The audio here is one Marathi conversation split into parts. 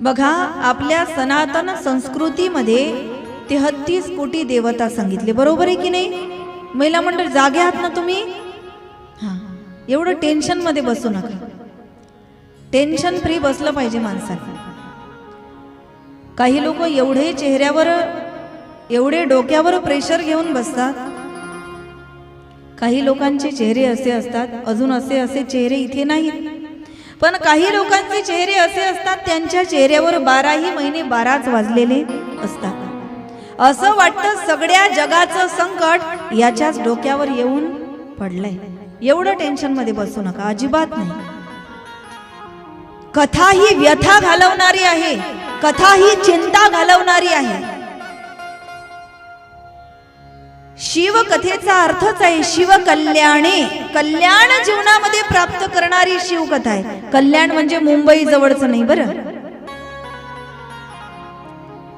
बघा, आपल्या सनातन संस्कृतीमध्ये 33 कोटी देवता सांगितले, बरोबर आहे की नाही? महिला मंडळ जागे आहात ना तुम्ही? हां, एवढं टेन्शन मध्ये बसू नका, टेन्शन फ्री बसलं पाहिजे माणसाने. काही लोक एवढे चेहऱ्यावर, एवढे डोक्यावर प्रेशर घेऊन बसतात. काही लोकांचे चेहरे असे असतात, अजून असे चेहरे इथे नाहीत, पण काही लोकांचे चेहरे असे असतात त्यांच्या चेहऱ्यावर 12ही महिने 12च वाजलेले असतात. असं वाटतं सगळ्या जगाचं संकट याच्याच डोक्यावर येऊन पडलंय. एवढं टेन्शन मध्ये बसू नका, अजिबात नाही. कथा ही व्यथा घालवणारी आहे, कथा ही चिंता घालवणारी आहे. शिवकथेचा अर्थच आहे शिव कल्याणे, कल्याण जीवनामध्ये प्राप्त करणारी शिवकथा आहे. कल्याण म्हणजे मुंबई जवळचं नाही बरं,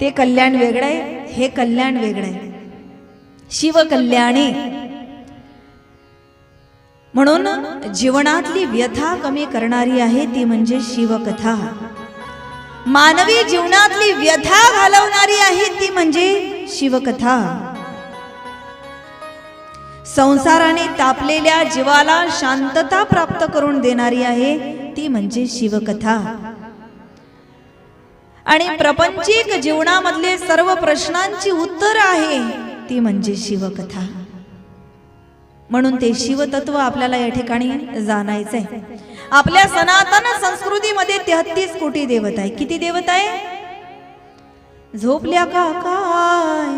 ते कल्याण वेगळं आहे, हे कल्याण वेगळं आहे. शिव कल्याणे म्हणून जीवनातली व्यथा कमी करणारी आहे ती म्हणजे शिवकथा. मानवी जीवनातली व्यथा घालवणारी आहे ती म्हणजे शिवकथा. संसाराने तापलेल्या जीवाला शांतता प्राप्त करून देणारी आहे ती म्हणजे शिवकथा. आणि प्रपंचिक जीवनामधले सर्व प्रश्नांची उत्तर आहे ती म्हणजे शिवकथा. म्हणून ते शिवतत्व आपल्याला या ठिकाणी जाणायचं आहे. आपल्या सनातन संस्कृतीमध्ये 33 कोटी देवता आहे. किती देवता आहे? झोपल्या का काय?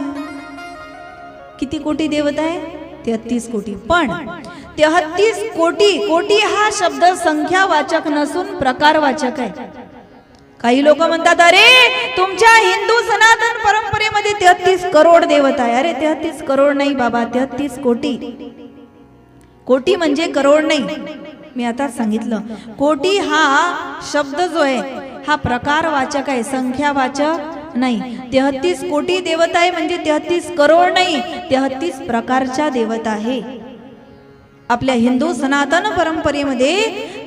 किती कोटी देवता आहे? 33 कोटी. पण 33 कोटी, कोटी हा शब्द संख्यावाचक नसून प्रकारवाचक आहे. काही लोक म्हणतात अरे तुमच्या हिंदू सनातन परंपरेमध्ये 33 करोड देवता आहे. अरे 33 करोड नाही बाबा, 33 कोटी. कोटी म्हणजे करोड नाही, मी आता सांगितलं. कोटी हा शब्द जो आहे हा प्रकारवाचक आहे, संख्यावाचक नाही. 33 कोटी देवता आहे म्हणजे 33 करोड नाही, 33 प्रकारच्या देवता आहे. आपल्या हिंदू सनातन परंपरेमध्ये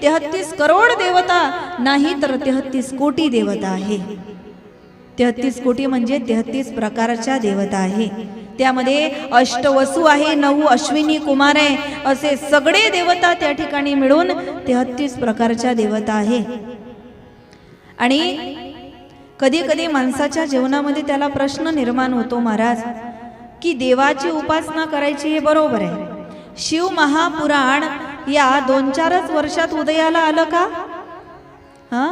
33 करोड देवता नाही तर 33 कोटी देवता आहे. 33 कोटी म्हणजे 33 प्रकारच्या देवता आहे. त्यामध्ये अष्टवसु आहे, 9 अश्विनी कुमार आहे, असे सगळे देवता त्या ठिकाणी मिळून 33 प्रकारच्या देवता आहे. आणि कधी कधी माणसाच्या जीवनामध्ये त्याला प्रश्न निर्माण होतो महाराज की देवाची उपासना करायची हे बरोबर आहे. शिव महापुराण या 2-4 वर्षात उदयाला आलं का? हा,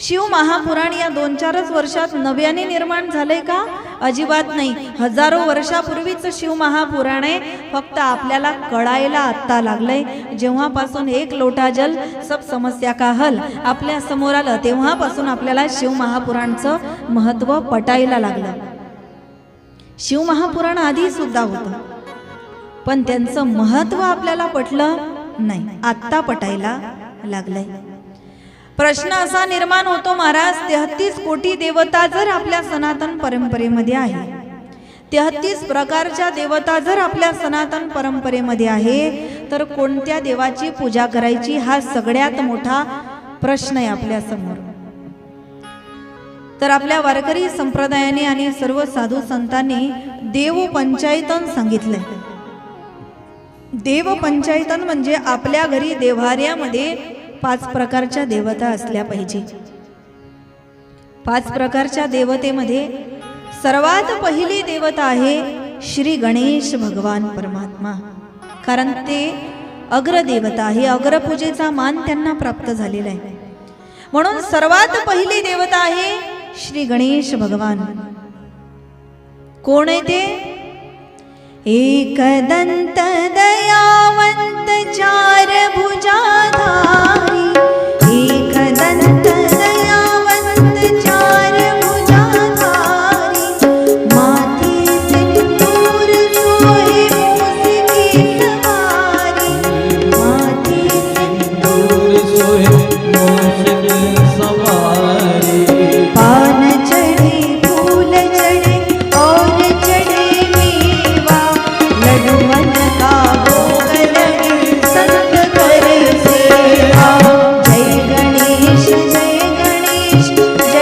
शिव महापुराण या 2-4 वर्षात नव्याने निर्माण झालंय का? अजिबात नाही. हजारो वर्षापूर्वीच शिव महापुराण आहे, फक्त आपल्याला कळायला आत्ता लागलंय. जेव्हापासून 1 लोटा जल सब समस्या का हल आपल्या समोर आलं तेव्हापासून आपल्याला शिव महापुराणचं महत्व पटायला लागलं. शिव महापुराण आधी सुद्धा होतं, पण त्यांचं महत्व आपल्याला पटलं नाही, आत्ता पटायला लागलंय. प्रश्न असा निर्माण होतो महाराज, 33 कोटी देवता जर आपल्या सनातन परंपरेमध्ये आहे, 33 प्रकारच्या देवता जर आपल्या सनातन परंपरेमध्ये आहे, तर कोणत्या देवाची पूजा करायची हा सगळ्यात मोठा प्रश्न आहे आपल्या समोर. तर आपल्या वारकरी संप्रदायाने आणि सर्व साधू संतांनी देव पंचायतन सांगितलंय. देव पंचायतन म्हणजे आपल्या घरी देव्हाऱ्यामध्ये 5 प्रकारच्या देवता असल्या पाहिजे. 5 प्रकारच्या देवतेमध्ये सर्वात पहिली देवता आहे श्री गणेश भगवान परमात्मा, कारण ते अग्रदेवता आहे, अग्रपूजेचा मान त्यांना प्राप्त झालेला आहे. म्हणून सर्वात पहिली देवता आहे श्री गणेश भगवान. कोण आहे ते? एकदंत दयावंत 4 भुजाधारी, एकदंत दयावंत 4 भुजाधारी, माथे सिंदूर सोहे मुसकी सवारी, माथे सिंदूर सोहे मुसकी सवारी, पान चढ़े फूल चढ़े और चढ़े मेवा, लड्डुअन का भोग लगे संत करे सेवा. जय गणेश जय गणेश जय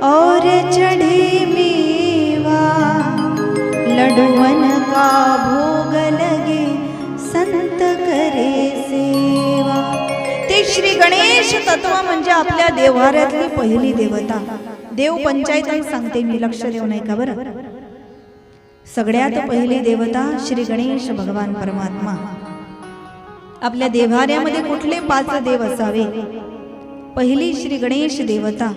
और चढ़े मेवा, लडुवन का भोग लगे, संत करे सेवा. ते श्री गणेश तत्व म्हणजे आपल्या देव्हाऱ्यातली पहिली देवता. देव पंचायत सांगते मी, लक्ष देऊ नाही का बरं. सगळ्यात पहिली देवता श्री गणेश भगवान परमात्मा. आपल्या देव्हाऱ्यामध्ये कुठले 5 देव असावे? पहिली श्री गणेश देवता.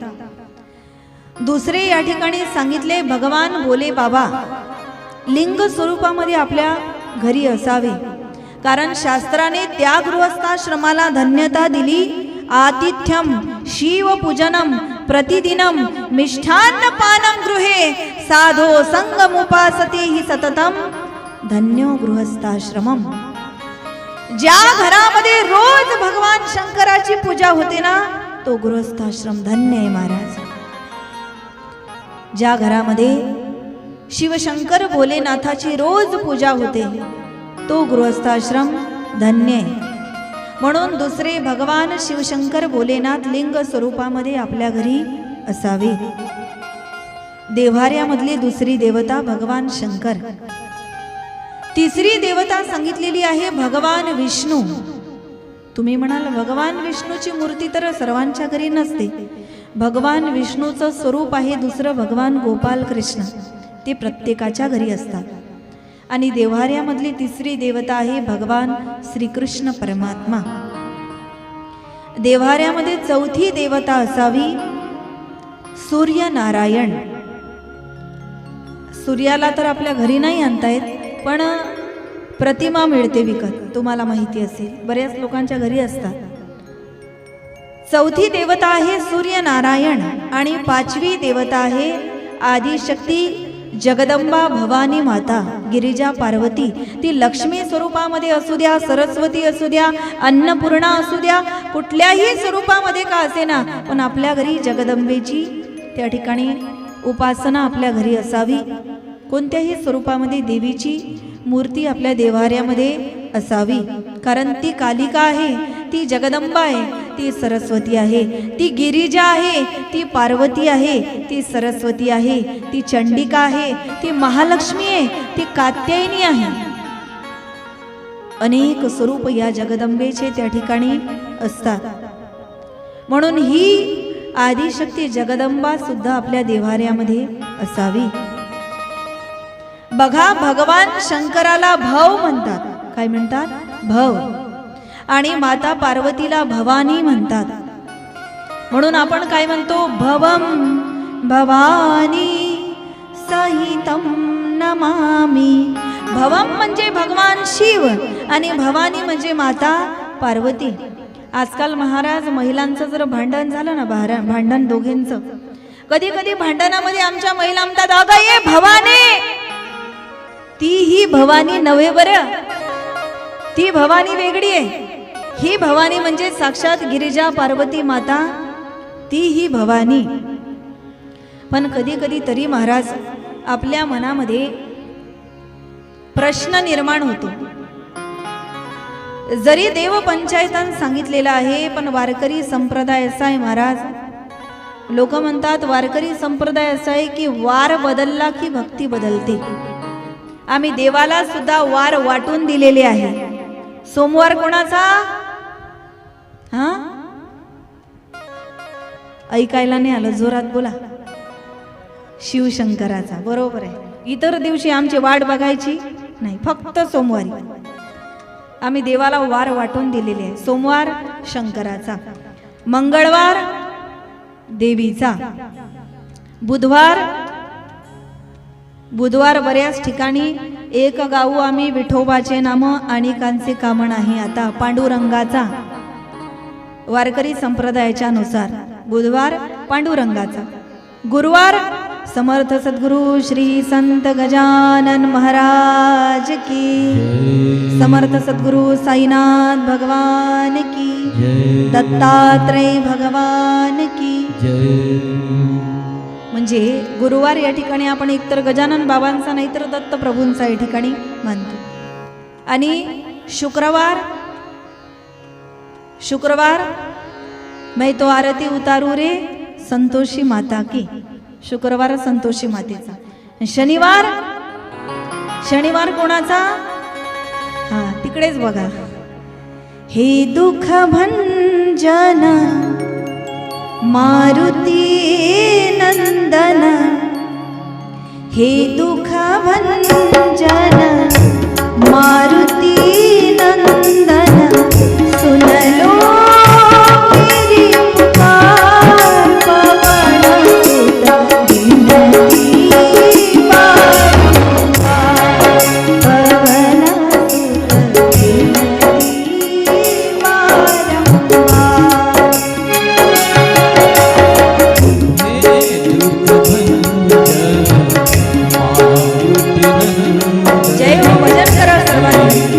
दुसरे या ठिकाणी सांगितले भगवान भोले बाबा लिंग स्वरूपामध्ये आपल्या घरी असावे. कारण शास्त्राने त्या गृहस्थाश्रमाला धन्यता दिली. आतिथ्यम शिवपूजनम प्रतिदिनम मिष्ठान्न पानम गृहे साधो संगमुपासते हि सततम धन्यो गृहस्थाश्रमम. ज्या घरामध्ये रोज भगवान शंकराची पूजा होते ना, तो गृहस्थाश्रम धन्य आहे महाराज. ज्या घरामध्ये शिवशंकर भोलेनाथाची रोज पूजा होते, तो गृहस्थाश्रम धन्य आहे. म्हणून दुसरे भगवान शिवशंकर भोलेनाथ लिंग स्वरूपामध्ये आपल्या घरी असावे. देव्हाऱ्यामधली दुसरी देवता भगवान शंकर. तिसरी देवता सांगितलेली आहे भगवान विष्णू. तुम्ही म्हणाल भगवान विष्णूची मूर्ती तर सर्वांच्या घरी नसते. भगवान विष्णूचं स्वरूप आहे दुसरं भगवान गोपाल कृष्ण, ते प्रत्येकाच्या घरी असतात. आणि देव्हाऱ्यामधली तिसरी देवता आहे भगवान श्रीकृष्ण परमात्मा. देव्हाऱ्यामध्ये चौथी देवता असावी सूर्यनारायण. सूर्याला तर आपल्या घरी नाही आणता येत, पण प्रतिमा मिळते विकत, तुम्हाला माहिती असेल, बऱ्याच लोकांच्या घरी असतात. चौथी देवता आहे सूर्यनारायण आणि 5वी देवता आहे आदिशक्ती जगदंबा भवानी माता गिरिजा पार्वती. ती लक्ष्मी स्वरूपामध्ये असू द्या, सरस्वती असू द्या, अन्नपूर्णा असू द्या, कुठल्याही स्वरूपामध्ये का असेना, पण आपल्या घरी जगदंबेची त्या ठिकाणी उपासना आपल्या घरी असावी. कोणत्याही स्वरूपामध्ये देवीची मूर्ती आपल्या देव्हाऱ्यामध्ये असावी. कारण ती कालिका आहे, ती जगदंबा आहे, ती सरस्वती आहे, ती गिरिजा आहे, ती पार्वती आहे, ती सरस्वती आहे, ती चंडिका आहे, ती महालक्ष्मी आहे, ती कात्यायनी आहे. अनेक स्वरूप या जगदंबेचे त्या ठिकाणी असतात. म्हणून ही आदिशक्ती जगदंबा सुद्धा आपल्या देव्हाऱ्यामध्ये असावी. बघा, भगवान शंकराला भव म्हणतात. काय म्हणतात? भव. आणि माता पार्वतीला भवानी म्हणतात. म्हणून आपण काय म्हणतो? भवम भवानी सहितम नमामि. भवम म्हणजे भगवान शिव आणि भवानी म्हणजे माता पार्वती. आजकाल महाराज महिलांचं जर भांडण झालं ना, भांडण दोघींचं, कधी कधी भांडणामध्ये आमच्या महिला म्हणतात, अगं ये भवानी. ती ही भवानी नव्हे बरं, ती भवानी वेगळी आहे. ही भवानी म्हणजे साक्षात गिरिजा पार्वती माता, ती ही भवानी. पण कधी कधी तरी महाराज आपल्या मनामध्ये प्रश्न निर्माण होतो. जरी देव पंचायतान सांगितलेलं आहे, पण वारकरी संप्रदाय असा आहे महाराज, लोक म्हणतात वारकरी संप्रदाय असा आहे की वार बदलला की भक्ती बदलते. आम्ही देवाला सुद्धा वार वाटून दिलेले आहे. सोमवार कोणाचा? हा, ऐकायला नाही आलं, जोरात बोला. शिवशंकराचा. बरोबर आहे. इतर दिवशी आमची वाट बघायची नाही, फक्त सोमवारी आम्ही देवाला वार वाटून दिलेले आहे. सोमवार शंकराचा, मंगळवार देवीचा, बुधवार बऱ्याच ठिकाणी एक गाऊ आम्ही विठोबाचे नाम अनेकांचे काम नाही. आता पांडुरंगाचा, वारकरी संप्रदायाच्या नुसार बुधवार पांडुरंगाचा. गुरुवार समर्थ सद्गुरु श्री संत गजानन महाराज की, समर्थ सद्गुरु साईनाथ भगवान की, दत्तात्रय भगवान की. म्हणजे गुरुवार या ठिकाणी आपण एकतर गजानन बाबांचा नाहीतर दत्त प्रभूंचा या ठिकाणी मानतो. आणि शुक्रवार मैं तो आरती उतारू रे संतोषी माता की. शुक्रवार संतोषी मातेचा, शनिवार शनिवार कोणाचा? हा तिकडेच बघा, हे दुःख भंजन मारुती नंदन, हे दुःख भंजन मारुती नंदन, सुनलो मेरी पुकार, पवन सुत विनती बारंबार, पवन सुत विनती बारंबार। जय हो, भजन करा सर्वांनी।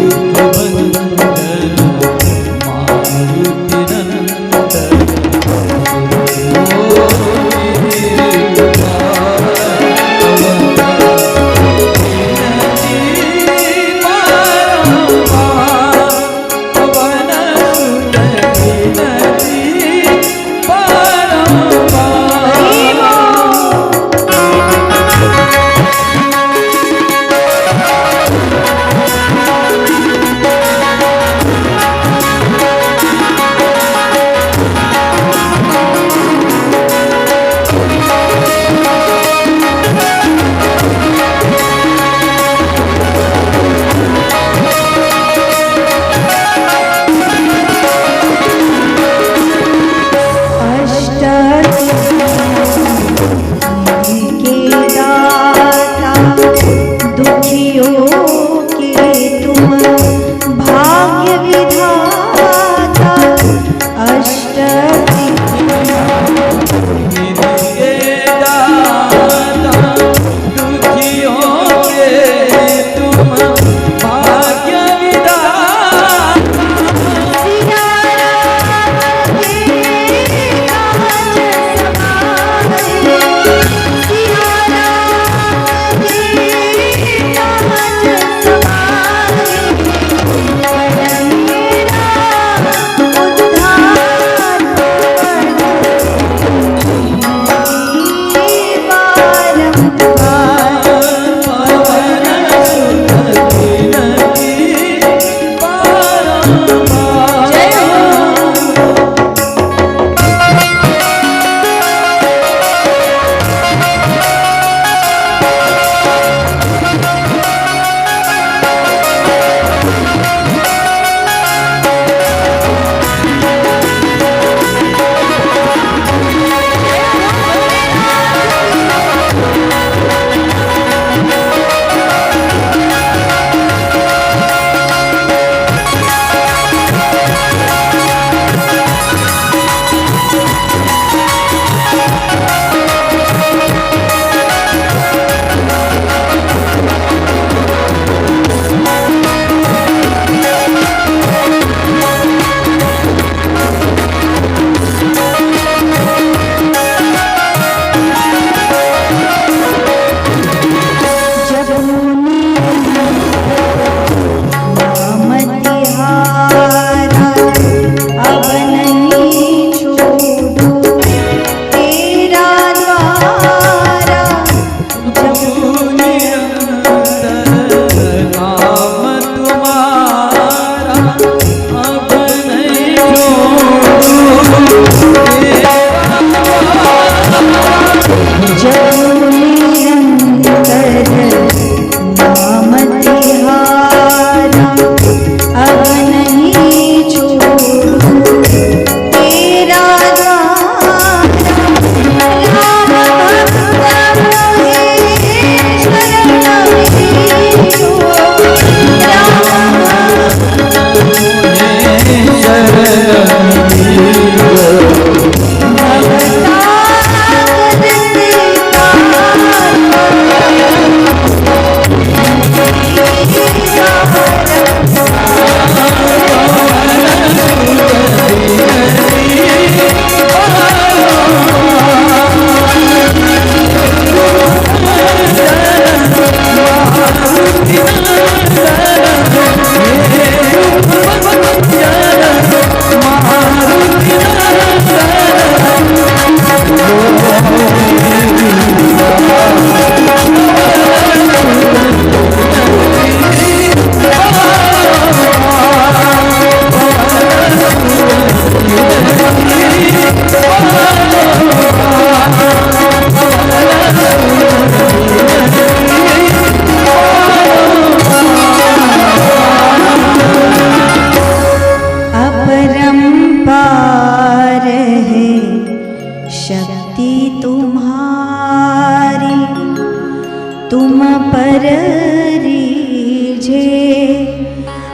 रिझे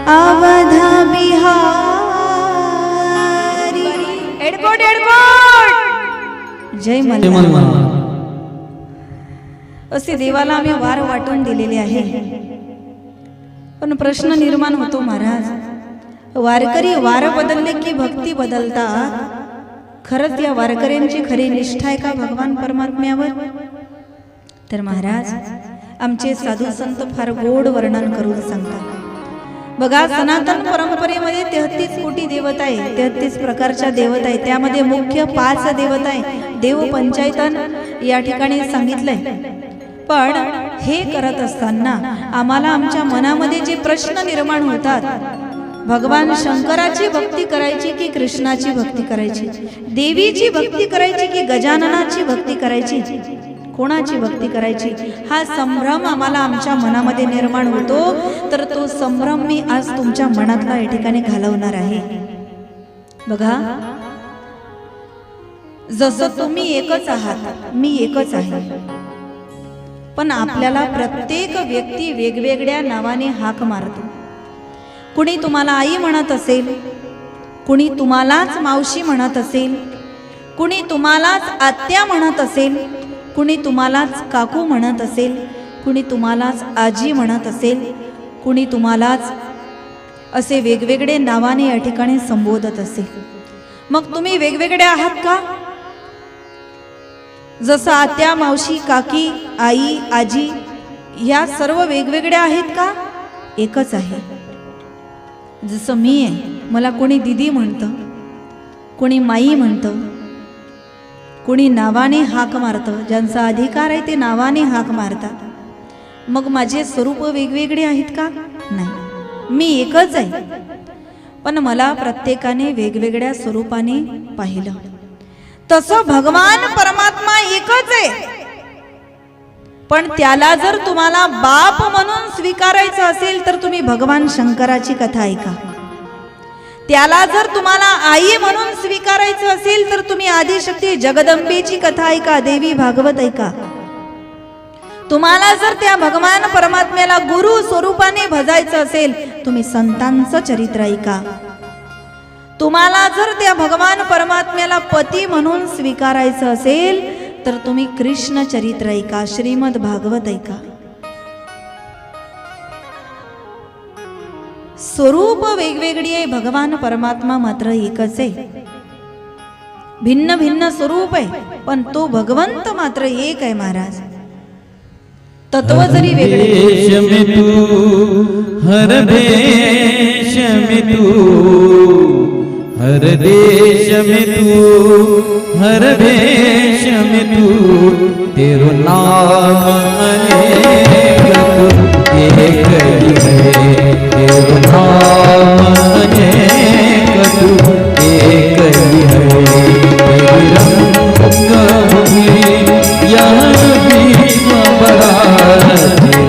अवधा बिहारी. एडकोट एडकोट. जय मल्हार. असे देवाला आम्ही वार वाटून दिलेले आहे. पण प्रश्न निर्माण होतो महाराज, वारकरी वार बदलले की भक्ती बदलतात? खरंच या वारकऱ्यांची खरी निष्ठा आहे का भगवान परमात्म्यावर? तर महाराज आमचे साधू संत फार गोड वर्णन करून सांगतात. बघा, सनातन परंपरेमध्ये 33 कोटी देवता आहे, 33 प्रकारच्या देवता आहे. त्यामध्ये मुख्य 5 देवता आहे. देव पंचायतन या ठिकाणी सांगितलंय. पण हे करत असताना आम्हाला आमच्या मनामध्ये जे प्रश्न निर्माण होतात, भगवान शंकराची भक्ती करायची की कृष्णाची भक्ती करायची, देवीची भक्ती करायची की गजाननाची भक्ती करायची, कोणाची भक्ती करायची, हा संभ्रम आम्हाला आमच्या मनामध्ये निर्माण होतो. तर तो संभ्रम मी आज तुमच्या मनातला या ठिकाणी घालवणार आहे. बघा, जसं तुम्ही एकच आहात, मी एकच आहे, पण आपल्याला प्रत्येक व्यक्ती वेगवेगळ्या नावाने हाक मारतो. कुणी तुम्हाला आई म्हणत असेल, कुणी तुम्हालाच मावशी म्हणत असेल, कुणी तुम्हालाच आत्या म्हणत असेल, कुणी तुम्हालाच काकू म्हणत असेल, कुणी तुम्हालाच आजी म्हणत असेल, कुणी तुम्हालाच असे वेगवेगळे नावाने या ठिकाणी संबोधत असेल. मग तुम्ही वेगवेगळे आहात का? जसं आत्या, मावशी, काकी, आई, आजी ह्या सर्व वेगवेगळ्या आहेत का? एकच आहे. जसं मी आहे, मला कोणी दीदी म्हणतं, कोणी माई म्हणतं, कोणी नावाने हाक मारतं. ज्यांचा अधिकार आहे ते नावाने हाक मारतात. मग माझे स्वरूप वेगवेगळे आहेत का? नाही, मी एकच आहे. पण मला प्रत्येकाने वेगवेगळ्या स्वरूपाने पाहिलं. तसं भगवान परमात्मा एकच आहे. पण त्याला जर तुम्हाला बाप म्हणून स्वीकारायचं असेल तर तुम्ही भगवान शंकराची कथा ऐका. त्याला जर तुम्हाला आई म्हणून स्वीकारायचं असेल तर तुम्ही आदिशक्ती जगदंबेची कथा ऐका, देवी भागवत ऐका. तुम्हाला जर त्या भगवान परमात्म्याला गुरु स्वरूपाने भजायचं असेल तुम्ही संतांचं चरित्र ऐका. तुम्हाला जर त्या भगवान परमात्म्याला पती म्हणून स्वीकारायचं असेल तर तुम्ही कृष्ण चरित्र ऐका, श्रीमद भागवत ऐका. स्वरूप वेगवेगळी आहे, भगवान परमात्मा मात्र एकच आहे. भिन्न भिन्न स्वरूप आहे पण तो भगवंत मात्र एक आहे महाराज. तत्व जरी वेगळे, हर देश में तू, हर देश में तू, हर देश में तू, तेरो नाम अनेक एक ही है, तेरो नाम अनेक एक ही है. तेरी रंगभूमि यह विश्व बड़ा, तेरी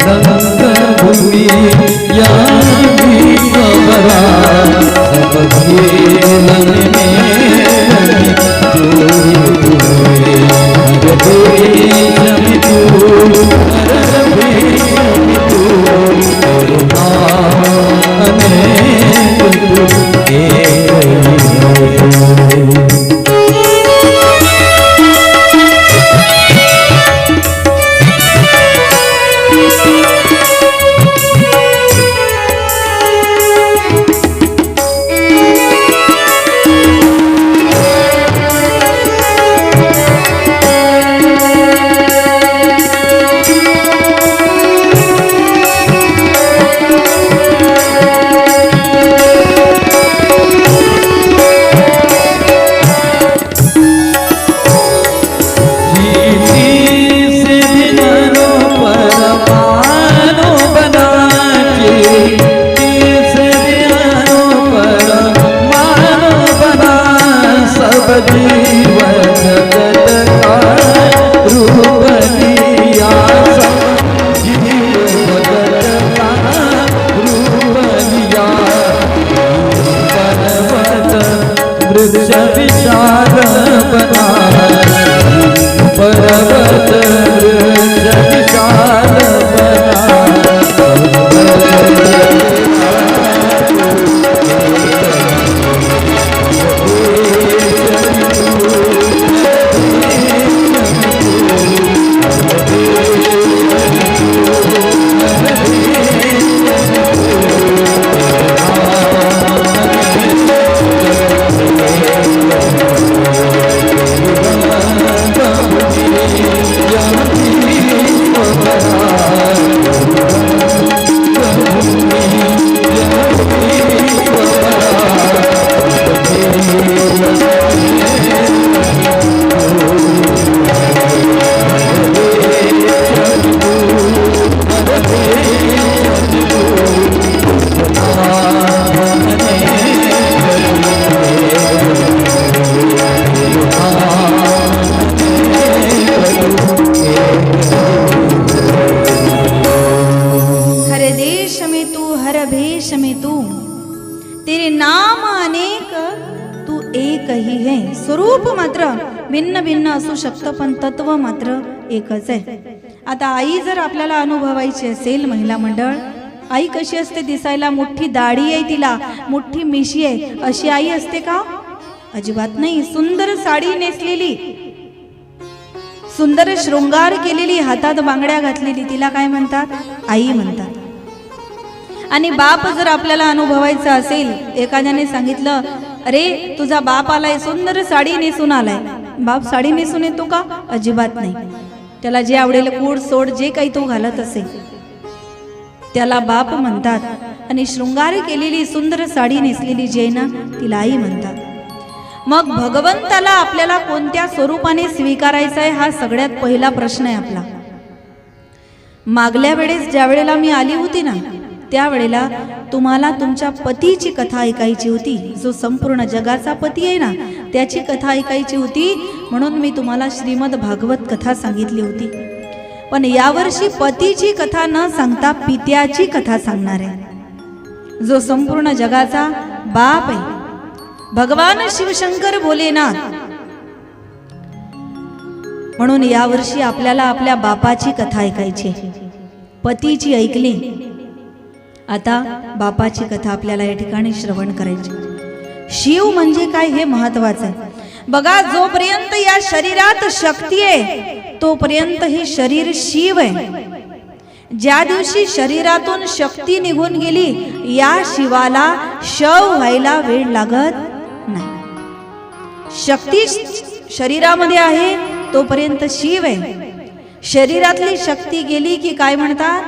रंगभूमि यह विश्व बड़ा. सब खेलन में जोड़ी हुए, हर देश में तू, हर देश में तू, तेरा नाम अनेक एक ही है. विशाल बना पर्वत विशाल बना. नाही, स्वरूप मात्र भिन्न भिन्न असू शकतं, पण तत्व मात्र एकच आहे. आता आई जर आपल्याला अनुभवायची असेल, महिला मंडळ, आई कशी असते दिसायला? मोठी दाढी आहे तिला, मोठी मिशी आहे, अशी आई असते का? अजिबात नाही. सुंदर साडी नेसलेली, सुंदर शृंगार केलेली, हातात बांगड्या घातलेली, तिला काय म्हणतात? आई म्हणतात. आणि बाप जर आपल्याला अनुभवायचा असेल, एखाद्याने सांगितलं, अरे तुझा बाप आलाय, सुंदर साडी नेसून आलाय. बाप साडी नेसून येतो का? अजिबात नाही. त्याला जे आवडेल, कोट सोड जे काही तो घालत असेल त्याला बाप म्हणतात. आणि शृंगार केलेली सुंदर साडी नेसलेली जी आहे ना, तिला आई म्हणतात. मग भगवंताला आपल्याला कोणत्या स्वरूपाने स्वीकारायचा आहे, हा सगळ्यात पहिला प्रश्न आहे आपला. मागल्या वेळेस ज्या वेळेला मी आली होती ना, त्यावेळेला तुम्हाला तुमच्या पतीची कथा ऐकायची होती. जो संपूर्ण जगाचा पती आहे ना, त्याची कथा ऐकायची होती, म्हणून मी तुम्हाला श्रीमद भागवत कथा सांगितली होती. पण यावर्षी पतीची कथा न सांगता पित्याची कथा सांगणार आहे, जो संपूर्ण जगाचा बाप आहे, भगवान शिवशंकर भोलेनाथ. म्हणून यावर्षी आपल्याला आपल्या बापाची कथा ऐकायची आहे. पतीची ऐकली, आता बापाची कथा आपल्याला या ठिकाणी श्रवण करायची. शिव म्हणजे काय हे महत्वाचं आहे. बघा, जोपर्यंत या शरीरात शक्ती आहे तोपर्यंत हे शरीर शिव आहे. ज्या दिवशी शरीरातून शक्ती निघून गेली, या शिवाला शव व्हायला वेळ लागत नाही. शक्ती शरीरामध्ये आहे तोपर्यंत शिव आहे. शरीरातली शक्ती गेली की काय म्हणतात?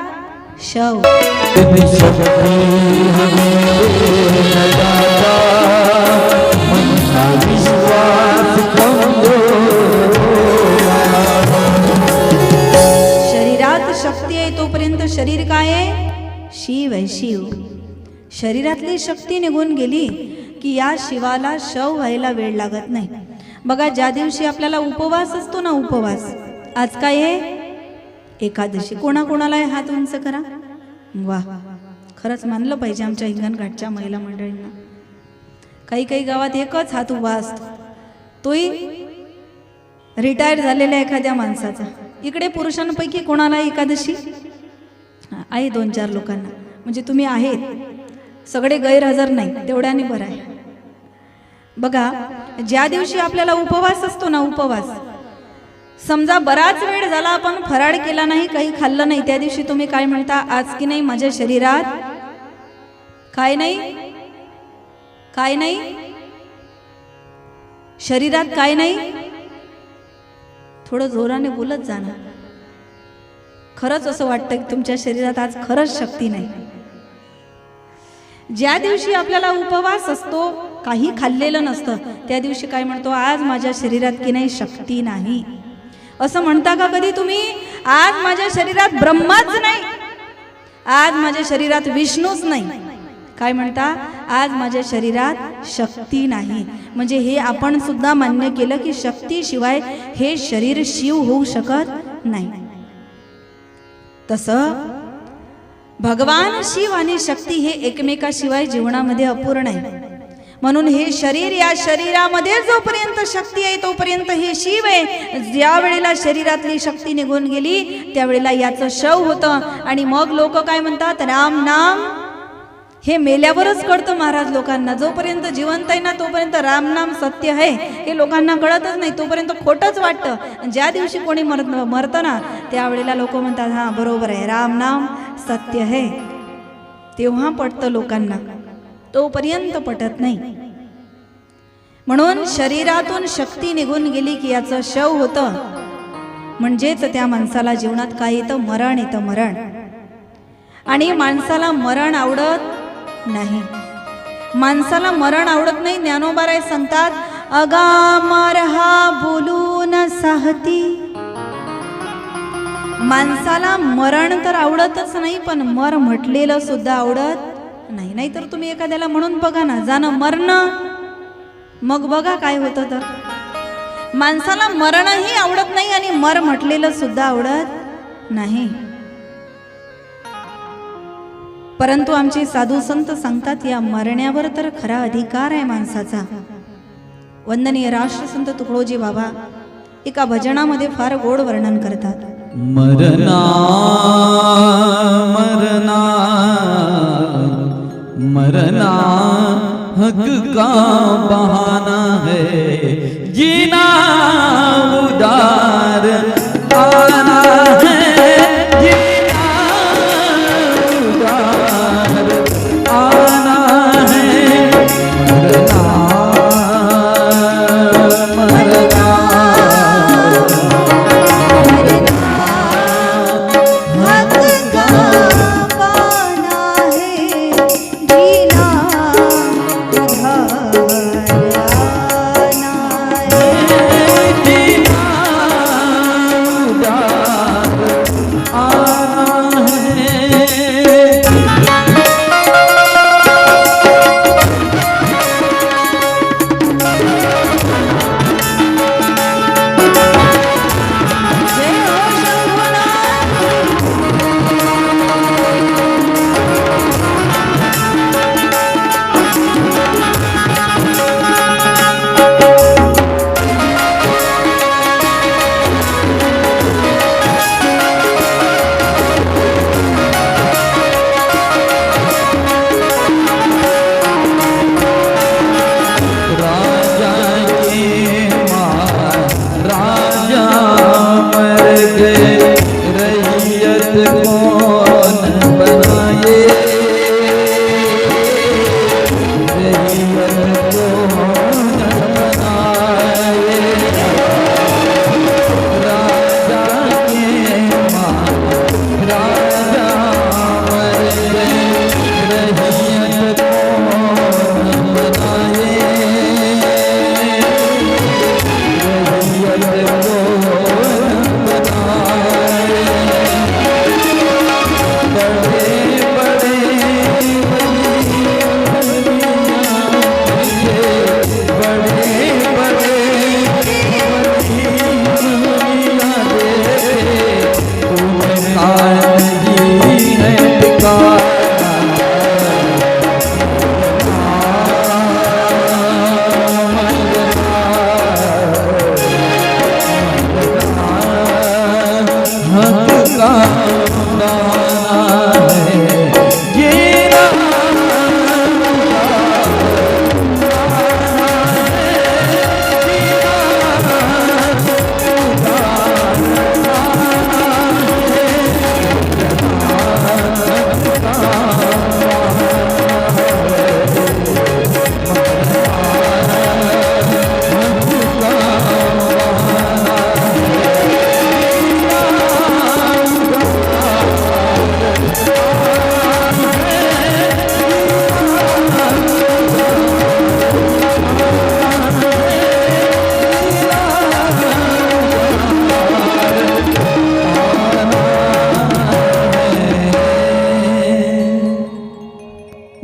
शव. शरीरात शक्ती आहे तोपर्यंत शरीर काय आहे? शिव आहे, शिव. शरीरातली शक्ती निघून गेली की या शिवाला शव व्हायला वेळ लागत नाही. बघा, ज्या दिवशी आपल्याला उपवास असतो ना, उपवास, आज काय आहे? एकादशी. कोणाकोणाला आहे? हात उंच करा. वा, खरंच मानलं पाहिजे आमच्या हिंगणघाटच्या महिला मंडळींना. काही काही गावात एकच हात उभा असतो, तोही रिटायर झालेल्या एखाद्या माणसाचा. इकडे पुरुषांपैकी कोणाला एकादशी आहे? 2-4 लोकांना. म्हणजे तुम्ही आहेत, सगळे गैरहजर नाही, तेवढ्याने बरं आहे. बघा, ज्या दिवशी आपल्याला उपवास असतो ना, उपवास, समजा बराच वेळ झाला आपण फराळ केला नाही, काही खाल्लं नाही, त्या दिवशी तुम्ही काय म्हणता? आज की नाही माझ्या शरीरात काय नाही? काय नाही? शरीरात काय नाही? थोडं जोराने बोलत जा ना. खरंच असं वाटतं की तुमच्या शरीरात आज खरंच शक्ती नाही. ज्या दिवशी आपल्याला उपवास असतो, काही खाल्लेलं नसतं, त्या दिवशी काय म्हणतो? आज माझ्या शरीरात की नाही शक्ती नाही. असं म्हणता का कधी तुम्ही? आज माझ्या शरीरात ब्रह्माच नाही, आज माझ्या शरीरात विष्णूच नाही. काय म्हणता? आज माझ्या शरीरात शक्ती नाही. म्हणजे हे आपण सुद्धा मान्य केलं की शक्तीशिवाय हे शरीर शिव होऊ शकत नाही. तसं भगवान शिव आणि शक्ती हे एकमेकाशिवाय जीवनामध्ये अपूर्ण आहे. म्हणून हे शरीर, या शरीरामध्ये जोपर्यंत शक्ती आहे तोपर्यंत हे शिव आहे. ज्या वेळेला शरीरातली शक्ती निघून गेली त्यावेळेला याचं शव होतं. आणि मग लोक काय म्हणतात? राम नाम. हे मेल्यावरच कळतं महाराज लोकांना. जोपर्यंत जिवंत आहे ना तोपर्यंत राम नाम सत्य आहे हे लोकांना कळतच नाही, तोपर्यंत खोटंच वाटतं. ज्या दिवशी कोणी मरतं ना त्यावेळेला लोक म्हणतात हां बरोबर आहे, राम नाम सत्य आहे. तेव्हा पटतं लोकांना, तोपर्यंत पटत नाही. म्हणून शरीरातून शक्ती निघून गेली की याचं शव होतं. म्हणजेच त्या माणसाला जीवनात काय येतं? मरण येतं, मरण. आणि माणसाला मरण आवडत नाही. माणसाला मरण आवडत नाही. ज्ञानोबाराय सांगतात, अगामर हा बोलून साहती. माणसाला मरण तर आवडतच नाही, पण मर म्हटलेलं सुद्धा आवडत नाही. नाहीतर तुम्ही एखाद्याला म्हणून बघा ना, जाणं मरणं, मग बघा काय होतं. तर माणसाला मरणही आवडत नाही आणि मर म्हटलेलं सुद्धा आवडत नाही. परंतु आमचे साधू संत सांगतात, या मरण्यावर तर खरा अधिकार आहे माणसाचा. वंदनीय राष्ट्रसंत तुकडोजी बाबा एका भजनामध्ये फार गोड वर्णन करतात. मरना मरना मरना हक का बहाना है, जीना उदार आना है, जीना उदार आना है, मरना मरना हक का पाना है, जीना उधार आना है. जय हो शंभूनाथ. राजा के मां राजा मर गए, रैयत कौन बनाए, रैयत कौन बनाए, राजा के मां राजा मर गए, रैयत कौन बनाए,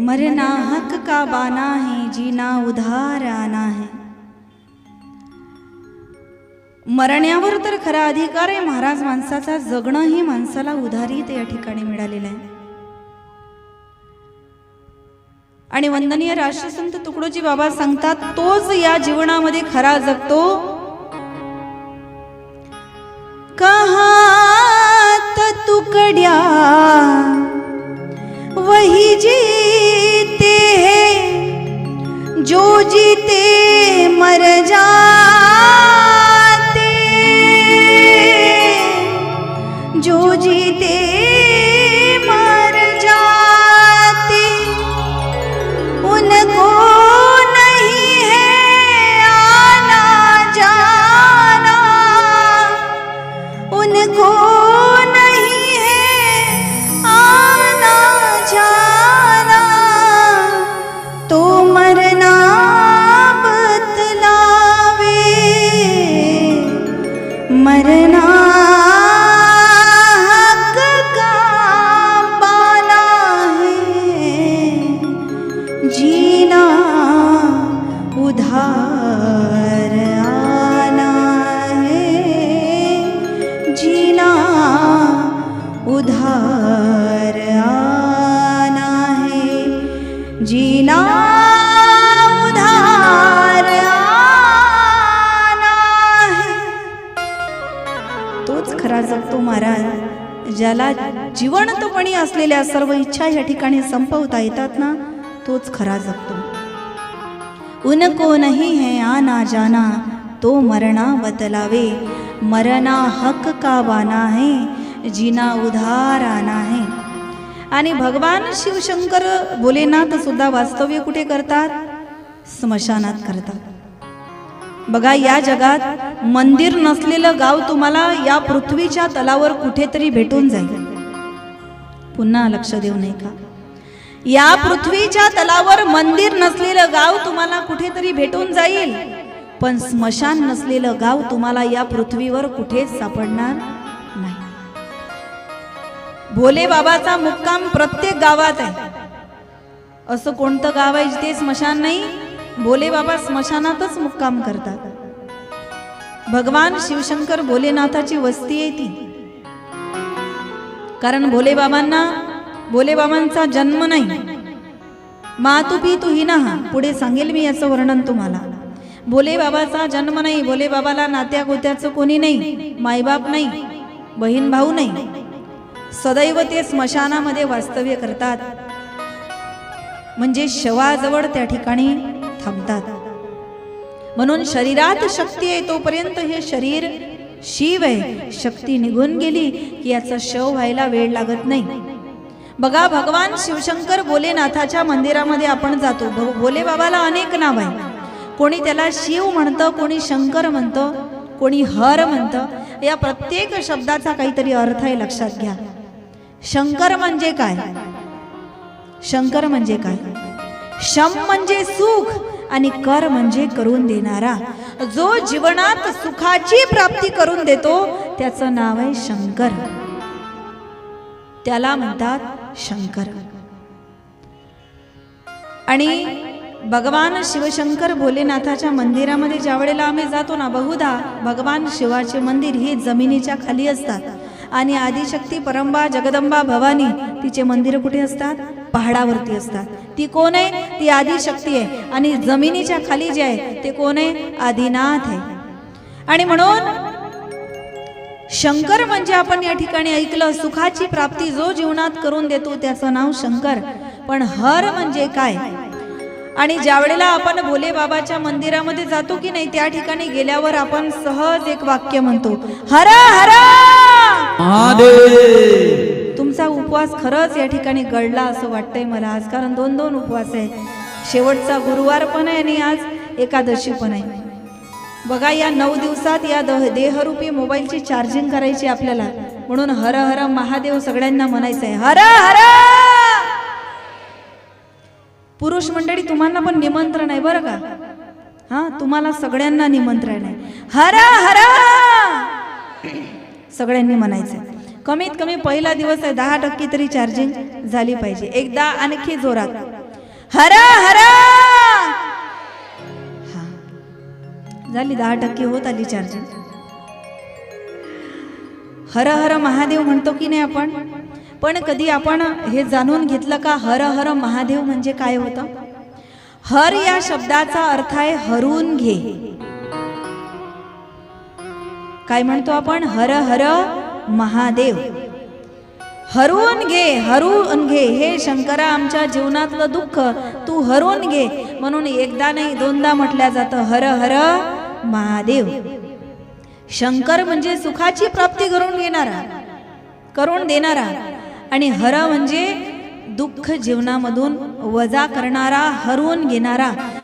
मरना हक का बाना है, जीना उधार आना है. मरण्यावर तर खरा अधिकार आहे महाराज माणसाचा, जगणं ही माणसाला उधारी ते या ठिकाणी मिळालेलं आहे. आणि वंदनीय राष्ट्रसंत तुकडोजी बाबा सांगतात तोच या जीवनामध्ये खरा जगतो. कहात तुकड्या वही जीते हैं, जो जीते मर जाते, जो जीते मर जाते, उनको नहीं है आना जाना, उनको नहीं है आना जाना, तो मरना बतलावे खरा जगतो महाराज. ज्याला जिवंतपणी असलेल्या सर्व इच्छा या ठिकाणी संपवता येतात ना, तोच खरा जगतो. उनको नहीं है आना जाना, तो मरना बतलावे. मरना हक का वाना है, जीना उधार आना है. आणि भगवान शिवशंकर भोलेनाथ सुद्धा वास्तव्य कुठे करतात? स्मशानात करतात. बघा, या जगात मंदिर नसलेलं गाव तुम्हाला या पृथ्वीच्या तलावर कुठेतरी भेटून जाईल. पुन्हा लक्ष देऊ नये का? या पृथ्वीच्या तलावर मंदिर नसलेलं गाव तुम्हाला कुठेतरी भेटून जाईल, पण स्मशान नसलेलं गाव तुम्हाला या पृथ्वीवर कुठेच सापडणार नाही. भोले बाबाचा मुक्काम प्रत्येक गावात आहे. असं कोणतं गाव आहे जिथे स्मशान नाही? भोले बाबा स्मशानातच मुक्काम करतात. भगवान शिवशंकर भोलेनाथाची वस्ती आहे ती. कारण भोले बाबांचा जन्म नाही. मातु पितु हिनः, पुढे सांगेल मी याचं वर्णन तुम्हाला. भोले बाबाचा जन्म नाही. भोले बाबाला नात्या गोत्याचं कोणी नाही, मायबाप नाही, बहीण भाऊ नाही. सदैव ते स्मशानामध्ये वास्तव्य करतात. म्हणजे शवाजवळ त्या ठिकाणी थांबतात. म्हणून शरीरात शक्ती आहे तोपर्यंत हे शरीर शिव आहे. शक्ती निघून गेली की याचा शव व्हायला वेळ लागत नाही. बघा, भगवान शिवशंकर भोलेनाथाच्या मंदिरामध्ये आपण जातो. भोले बाबाला अनेक नाव आहे. कोणी त्याला शिव म्हणतं, कोणी शंकर म्हणतं, कोणी हर म्हणतं. या प्रत्येक शब्दाचा काहीतरी अर्थ आहे, लक्षात घ्या. शंकर म्हणजे काय? शंकर म्हणजे काय? शम म्हणजे सुख आणि कर म्हणजे करून देणारा. जो जीवनात सुखाची प्राप्ती करून देतो त्याचं नाव आहे शंकर. त्याला म्हणतात शंकर. आणि भगवान शिवशंकर भोलेनाथाच्या मंदिरामध्ये ज्या वेळेला आम्ही जातो ना, बहुधा भगवान शिवाचे मंदिर हे जमिनीच्या खाली असतात. आणि आदिशक्ती परंबा जगदंबा भवानी तिचे मंदिर कुठे असतात? पहाडावरती असतात. ती कोण आहे? ती आदिशक्ती आहे. आणि जमिनीच्या खाली जे आहे ते कोण आहे? आदिनाथ आहे. आणि म्हणून शंकर म्हणजे आपण या ठिकाणी ऐकलं, सुखाची प्राप्ती जो जीवनात करून देतो त्याचं नाव शंकर. पण हर म्हणजे काय? आणि ज्या वेळेला आपण भोले बाबाच्या मंदिरामध्ये जातो की नाही, त्या ठिकाणी गेल्यावर आपण सहज एक वाक्य म्हणतो, हर हर महादेव. तुमचा उपवास खरंच या ठिकाणी गळला असं वाटतंय मला आज. कारण 2 उपवास आहे. शेवटचा गुरुवार पण आहे आणि आज एकादशी पण आहे. बघा, या 9 दिवसात या देहरूपी मोबाईलची चार्जिंग करायची आपल्याला. म्हणून हर हर महादेव सगळ्यांना म्हणायचं आहे. हर हर. पुरुष मंडळी, तुम्हाला पण निमंत्रण आहे बरं का? हा, तुम्हाला सगळ्यांना निमंत्रण आहे. हर हर सगळ्यांनी म्हणायचं. कमीत कमी पहिला दिवस आहे, 10% तरी चार्जिंग झाली पाहिजे. एकदा आणखी जोरात, हर हर. हा, झाली 10% होत आली चार्जिंग. हर हर महादेव म्हणतो की नाही आपण? पण कधी आपण हे जाणून घेतलं का हर हर महादेव म्हणजे काय होतं? हर या शब्दाचा अर्थ आहे हरून घे. काय म्हणतो आपण? हर हर महादेव. हरून घे, हरून घे. हे शंकरा, आमच्या जीवनातलं दुःख तू हरून घे. म्हणून एकदा नाही 2दा म्हटल्या जातं हर हर महादेव. शंकर म्हणजे सुखाची प्राप्ती करून देणारा. आणि हर म्हणजे दुःख जीवनामधून वजा करणारा, हरवून घेणारा.